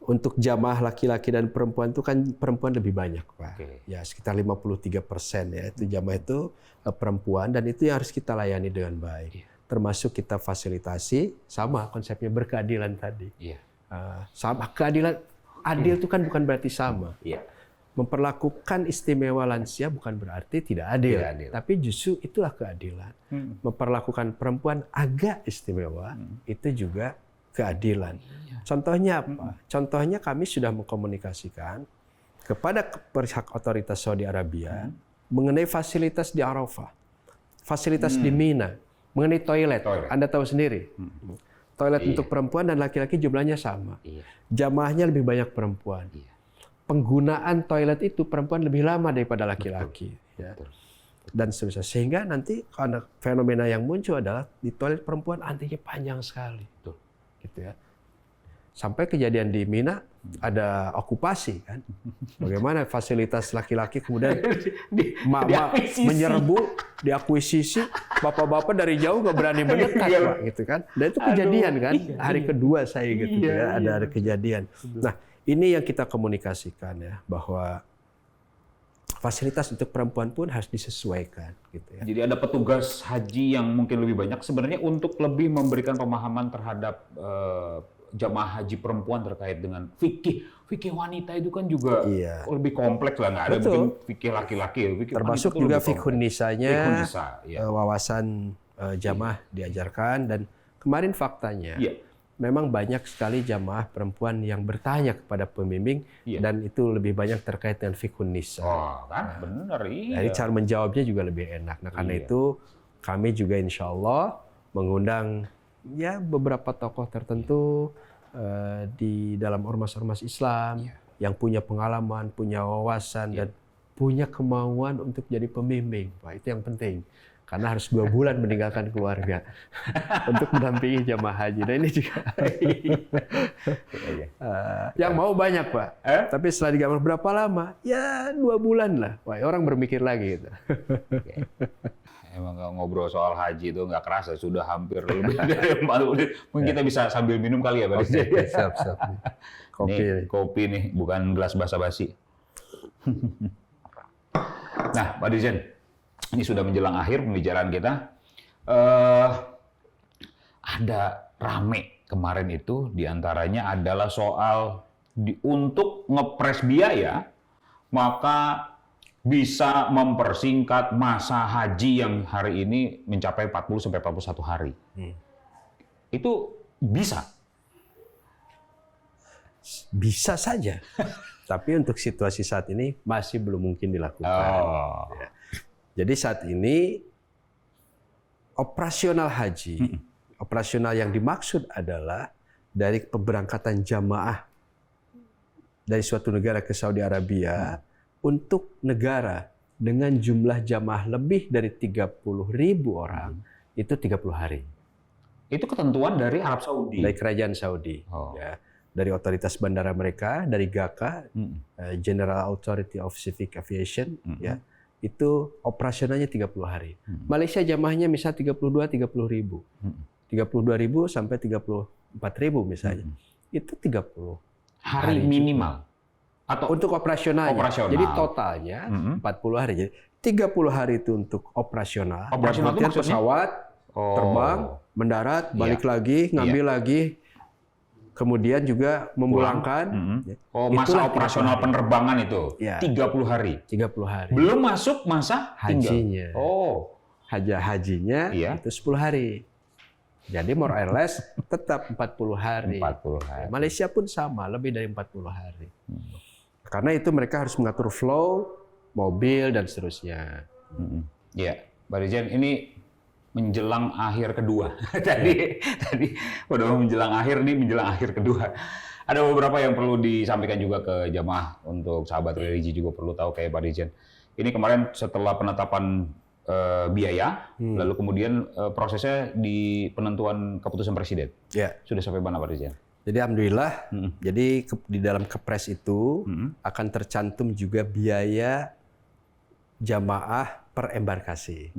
Untuk jamaah laki-laki dan perempuan itu kan perempuan lebih banyak, Pak. Ya, sekitar 53% ya. Itu jamaah itu perempuan dan itu yang harus kita layani dengan baik. Termasuk kita fasilitasi sama konsepnya berkeadilan tadi. Sama keadilan, adil itu kan bukan berarti sama. Memperlakukan istimewa lansia bukan berarti tidak adil. Tapi justru itulah keadilan. Memperlakukan perempuan agak istimewa itu juga keadilan. Contohnya apa? Contohnya kami sudah mengkomunikasikan kepada pihak otoritas Saudi Arabia mengenai fasilitas di Arafah, fasilitas di Mina, mengenai toilet. Anda tahu sendiri. Toilet untuk perempuan dan laki-laki jumlahnya sama. Jamaahnya lebih banyak perempuan. Penggunaan toilet itu perempuan lebih lama daripada laki-laki. Dan seterusnya. Sehingga nanti karena fenomena yang muncul adalah di toilet perempuan antrinya panjang sekali. Gitu ya. Sampai kejadian di Mina ada okupasi kan. Bagaimana fasilitas laki-laki kemudian mak-mak menyerbu, diakuisisi, bapak-bapak dari jauh nggak berani mendekat, Pak, gitu kan. Dan itu kejadian kan, hari kedua saya gitu ya, ada kejadian. Nah, ini yang kita komunikasikan ya, bahwa fasilitas untuk perempuan pun harus disesuaikan gitu ya. Jadi ada petugas haji yang mungkin lebih banyak sebenarnya untuk lebih memberikan pemahaman terhadap jamaah haji perempuan terkait dengan fikih. Fikih wanita itu kan juga lebih kompleks lah, nggak ada mungkin fikih laki-laki. Termasuk juga fikhun nisanya, wawasan jamaah diajarkan. Dan kemarin faktanya memang banyak sekali jamaah perempuan yang bertanya kepada pembimbing dan itu lebih banyak terkait dengan fikhun nisa. Kan benar, Jadi cara menjawabnya juga lebih enak. Nah, karena itu kami juga insya Allah mengundang ya beberapa tokoh tertentu di dalam ormas-ormas Islam yang punya pengalaman, punya wawasan dan punya kemauan untuk jadi pembimbing. Pak, itu yang penting. karena harus 2 bulan meninggalkan keluarga untuk mendampingi jamaah haji. Nah ini juga yang mau banyak Pak, tapi setelah digambar berapa lama? Ya 2 bulan lah. Wah, orang berpikir lagi gitu. Emang kalau ngobrol soal haji itu nggak kerasa sudah hampir lebih dari 40 menit. Mungkin kita bisa sambil minum kali ya, Pak Dirjen. Siap. Kopi. Nih, kopi nih, bukan gelas basa-basi. Nah, Pak Dirjen, ini sudah menjelang akhir pembicaraan kita. Ada rame kemarin itu, diantaranya adalah soal untuk ngepres biaya, maka bisa mempersingkat masa haji yang hari ini mencapai 40-41 hari. Itu bisa? Bisa saja. Tapi untuk situasi saat ini masih belum mungkin dilakukan. Ya. Jadi saat ini operasional haji, operasional yang dimaksud adalah dari pemberangkatan jamaah dari suatu negara ke Saudi Arabia untuk negara dengan jumlah jamaah lebih dari 30.000 orang itu 30 hari. Itu ketentuan dari Arab Saudi. Dari kerajaan Saudi. Ya. Dari otoritas bandara mereka, dari GACA, General Authority of Civil Aviation, ya, itu operasionalnya 30 hari. Malaysia jamaahnya misal 30.000 sampai 34.000 misalnya. Itu 30 hari minimal. Atau untuk operasionalnya. Jadi totalnya 40 hari. Jadi 30 hari itu untuk operasional. Operasional itu maksudnya pesawat terbang, mendarat, balik lagi, ngambil lagi, kemudian juga memulangkan. Masa operasional penerbangan itu 30 hari. 30 hari. Belum masuk masa hajinya. Hajinya itu 10 hari. Jadi more or less tetap 40 hari. 40 hari. Malaysia pun sama, lebih dari 40 hari. Karena itu mereka harus mengatur flow, mobil, dan seterusnya. Iya, Pak Dirjen, ini menjelang akhir kedua. tadi udah menjelang akhir kedua. Ada beberapa yang perlu disampaikan juga ke jamaah untuk sahabat religi juga perlu tahu kayak Pak Dirjen. Ini kemarin setelah penetapan biaya, lalu kemudian prosesnya di penentuan keputusan Presiden. Sudah sampai mana Pak Dirjen? Jadi alhamdulillah, jadi di dalam kepres itu akan tercantum juga biaya jamaah per embarkasi.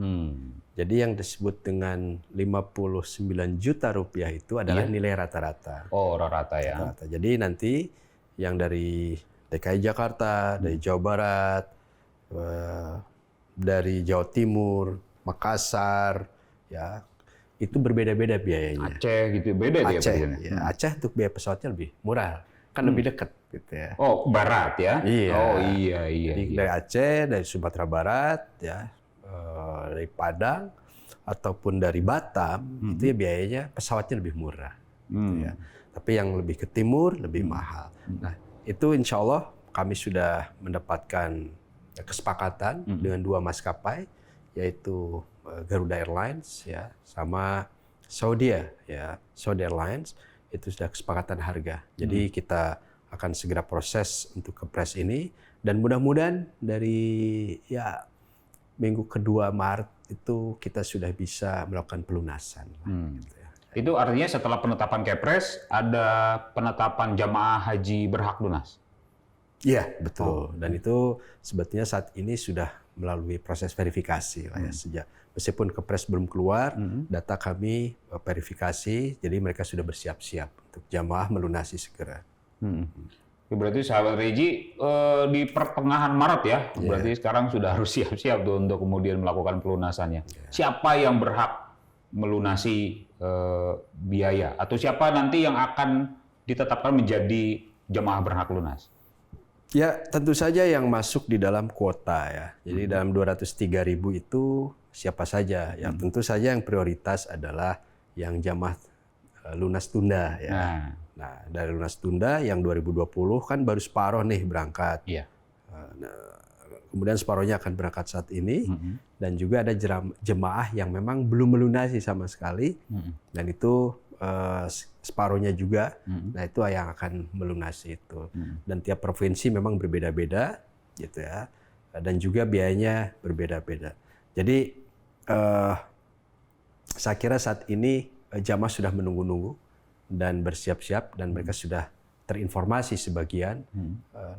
Jadi yang disebut dengan 59 juta rupiah itu adalah nilai rata-rata. Oh, rata ya. Rata. Jadi nanti yang dari DKI Jakarta, dari Jawa Barat, dari Jawa Timur, Makassar, ya itu berbeda-beda biayanya. Aceh gitu, beda dia Aceh, ya. Aceh untuk biaya pesawatnya lebih murah, kan lebih dekat gitu ya. Oh, barat ya? Iya. Oh iya. Jadi dari Aceh, dari Sumatera Barat, ya, dari Padang ataupun dari Batam, itu ya biayanya pesawatnya lebih murah. Gitu ya. Tapi yang lebih ke timur lebih mahal. Nah, itu insya Allah kami sudah mendapatkan kesepakatan dengan 2 maskapai, yaitu Garuda Airlines ya sama Saudi Airlines, itu sudah kesepakatan harga. Jadi kita akan segera proses untuk kepres ini dan mudah-mudahan dari minggu kedua Maret itu kita sudah bisa melakukan pelunasan. Gitu ya. Itu artinya setelah penetapan kepres ada penetapan jamaah haji berhak lunas. Iya, betul. Dan itu sebetulnya saat ini sudah melalui proses verifikasi lah ya, sejak meskipun kepres belum keluar, data kami verifikasi, jadi mereka sudah bersiap-siap untuk jamaah melunasi segera. Berarti sahabat Regi di pertengahan Maret ya, berarti sekarang sudah harus siap-siap tuh untuk kemudian melakukan pelunasannya. Siapa yang berhak melunasi biaya atau siapa nanti yang akan ditetapkan menjadi jamaah berhak lunas? Ya, tentu saja yang masuk di dalam kuota ya. Jadi dalam 203.000 itu siapa saja? Ya, tentu saja yang prioritas adalah yang jamaah lunas tunda ya. Nah, dari lunas tunda yang 2020 kan baru separuh nih berangkat. Nah, kemudian separuhnya akan berangkat saat ini dan juga ada jemaah yang memang belum melunasi sama sekali dan itu separuhnya juga. Nah, itu yang akan melunasi itu. Dan tiap provinsi memang berbeda-beda gitu ya. Dan juga biayanya berbeda-beda. Jadi saya kira saat ini jamaah sudah menunggu-nunggu dan bersiap-siap dan mereka sudah terinformasi sebagian.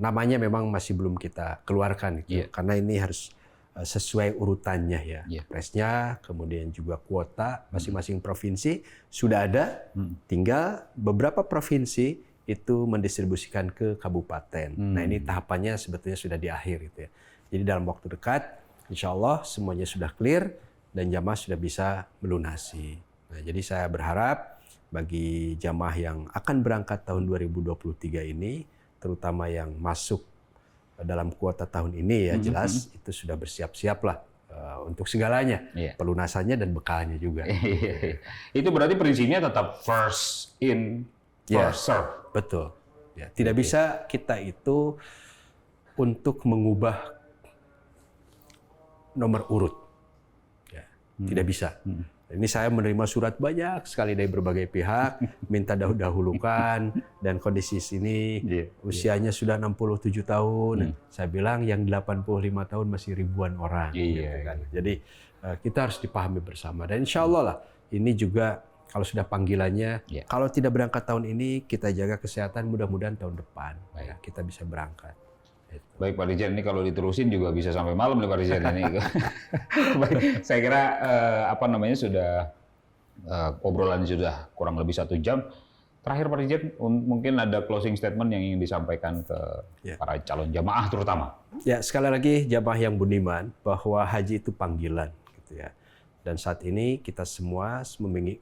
Namanya memang masih belum kita keluarkan gitu. Karena ini harus sesuai urutannya ya. Presnya, kemudian juga kuota masing-masing provinsi sudah ada. Tinggal beberapa provinsi itu mendistribusikan ke kabupaten. Nah ini tahapannya sebetulnya sudah di akhir gitu ya. Jadi dalam waktu dekat, insya Allah semuanya sudah clear dan jamaah sudah bisa melunasi. Nah, jadi saya berharap bagi jamaah yang akan berangkat tahun 2023 ini, terutama yang masuk dalam kuota tahun ini ya jelas itu sudah bersiap-siaplah untuk segalanya, pelunasannya dan bekalnya juga. Itu berarti prinsipnya tetap first in, first serve. Betul. Ya, tidak bisa kita itu untuk mengubah nomor urut. Ya, tidak bisa. Ini saya menerima surat banyak sekali dari berbagai pihak, minta dahulukan, dan kondisi sini usianya sudah 67 tahun. Saya bilang yang 85 tahun masih ribuan orang. Gitu kan. Jadi kita harus dipahami bersama. Dan insya Allah lah, ini juga kalau sudah panggilannya, kalau tidak berangkat tahun ini, kita jaga kesehatan, mudah-mudahan tahun depan ya, kita bisa berangkat. Baik Pak Dirjen, ini kalau diterusin juga bisa sampai malam nih Pak Dirjen ini. Baik, saya kira sudah obrolan sudah kurang lebih 1 jam. Terakhir Pak Dirjen, mungkin ada closing statement yang ingin disampaikan ke para calon jamaah terutama. Ya, sekali lagi jamaah yang budiman bahwa haji itu panggilan gitu ya. Dan saat ini kita semua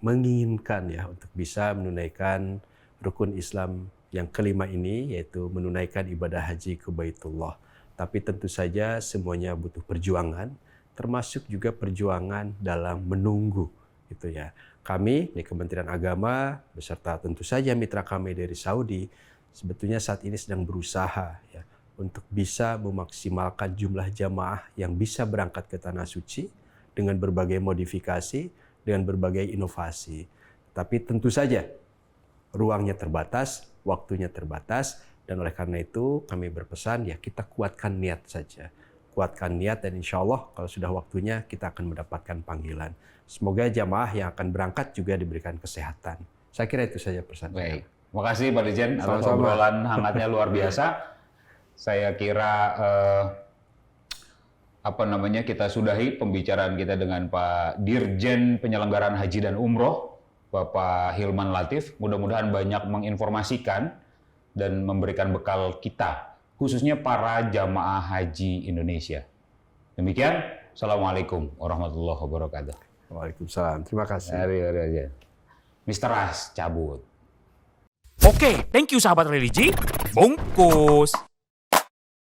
menginginkan ya untuk bisa menunaikan rukun Islam yang kelima ini, yaitu menunaikan ibadah haji ke Baitullah. Tapi tentu saja semuanya butuh perjuangan, termasuk juga perjuangan dalam menunggu. Gitu ya. Kami di Kementerian Agama, beserta tentu saja mitra kami dari Saudi, sebetulnya saat ini sedang berusaha ya, untuk bisa memaksimalkan jumlah jamaah yang bisa berangkat ke Tanah Suci dengan berbagai modifikasi, dengan berbagai inovasi. Tapi tentu saja ruangnya terbatas, waktunya terbatas, dan oleh karena itu kami berpesan ya kita kuatkan niat saja. Kuatkan niat dan insya Allah kalau sudah waktunya kita akan mendapatkan panggilan. Semoga jamaah yang akan berangkat juga diberikan kesehatan. Saya kira itu saja pesan. Baik, terima kasih Pak Dirjen atas obrolan hangatnya luar biasa. Saya kira kita sudahi pembicaraan kita dengan Pak Dirjen Penyelenggaraan Haji dan Umroh, Bapak Hilman Latif. Mudah-mudahan banyak menginformasikan dan memberikan bekal kita, khususnya para jamaah haji Indonesia. Demikian, Assalamualaikum warahmatullahi wabarakatuh. Waalaikumsalam, terima kasih. Mr. Ras cabut. Oke, thank you sahabat religi. Bungkus.